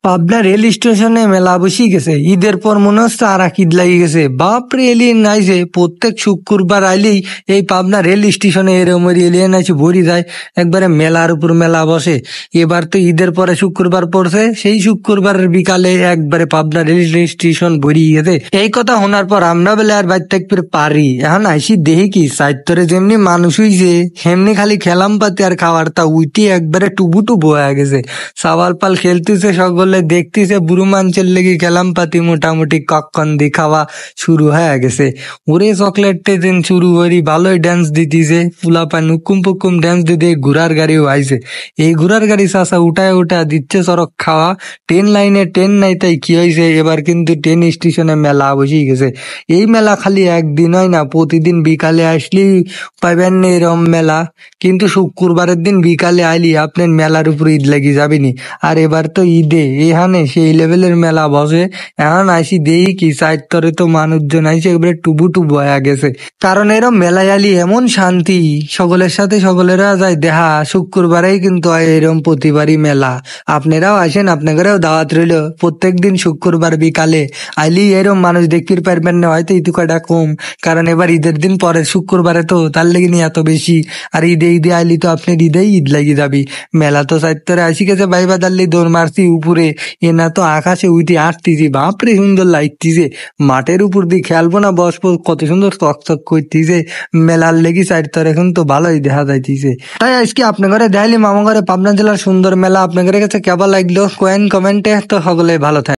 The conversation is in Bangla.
পাবনা রেল স্টেশনে মেলা বসে গেছে। ঈদের পর মনে হচ্ছে আর এক ঈদ লাগিয়ে গেছে। বাপরে এলিয়েন নাইছে, প্রত্যেক শুক্রবার আইলেই এই পাবনা রেল স্টেশনে এরকম এলিয়েন আছে ভরি যায়। একবারে মেলার উপর মেলা বসে। এবার তো ঈদের পরে শুক্রবার পড়ছে, সেই শুক্রবারের বিকালে একবারে পাবনা রেল স্টেশন ভরি গেছে। এই কথা শোনার পর আমরা বেলা আর বাইর থাকতে পারি, এখন আইসি দেখি কি সাইত্তরে যেমনি মানুষ হইছে সেমনি খালি খেলাম পাতি আর খাওয়ার তা উইটি একবারে টুবু টুবু হয়ে গেছে। সাওয়াল পাল খেলতেছে, সকলে দেখতেছে, বুড়ো মানুষের লেগে খেলাম পাতি মোটামুটি কখন দি খাওয়া শুরু হয়ে গেছে। ওরে চকলেট দিন শুরু করি ভালোই ড্যান্স দিতেছে, ফুলা পান হুকুম পুকুম ড্যান্স দিতে ঘোড়ার গাড়িও আইছে। এই ঘোড়ার গাড়ি চাষা উঠায় দিচ্ছে চরক খাওয়া। ট্রেন লাইনে ট্রেন নাই, তাই কি হয়েছে এবার কিন্তু ট্রেন স্টেশনে মেলা বসে গেছে। এই মেলা খালি একদিন হয় না, প্রতিদিন বিকালে আসলেই পাইবেন না এরম মেলা। কিন্তু শুক্রবারের দিন বিকালে আইলি আপনার মেলার উপর ঈদ লাগি যাবেনি। আর এবার তো ঈদে এখানে সেই লেভেলের মেলা বসে। এখন আইসি দেই কি চাইতরে তো মানুষজন আইসে একবারে টুবু টুবু হয়ে গেছে। কারণ এরম মেলায় আলি এমন শান্তি, সকলের সাথে সকলেরা যায় দেখা। শুক্রবারেই কিন্তু হয় এরম প্রতিবারই মেলা। আপনারাও আসেন, আপনাদেরও দাওয়াত রইল। প্রত্যেক দিন শুক্রবার বিকালে আইলি এরম মানুষ দেখতে পারবেন না, হয়তো ইতু কয়টা কম। কারণ এবার ঈদের দিন পরে শুক্রবারে তো তার লেগে নিয়ে এত বেশি। আর ঈদে ঈদে আইলি তো আপনার ঈদেই ঈদ লাগি যাবি। মেলা তো চাইতরে আসি গেছে, বাইবা দাল্লি দৌড় মারছি উপরে। এ না তো আকাশে উইটি আসতিছি, বাপরে সুন্দর লাগতিছে। মাঠের উপর দিয়ে খেলবো না বসবো, কত সুন্দর চকচক করতিছে। মেলার লেগে চাইতরে এখন তো ভালোই দেখা যাইতিছে। তাই আজকে আপনার ঘরে দেখাইলি মামা ঘরে পাবনা জেলার সুন্দর মেলা। আপনাদের কাছে কেমন লাগলো কোয়েন কমেন্টে। তো সকলে ভালো থাকে।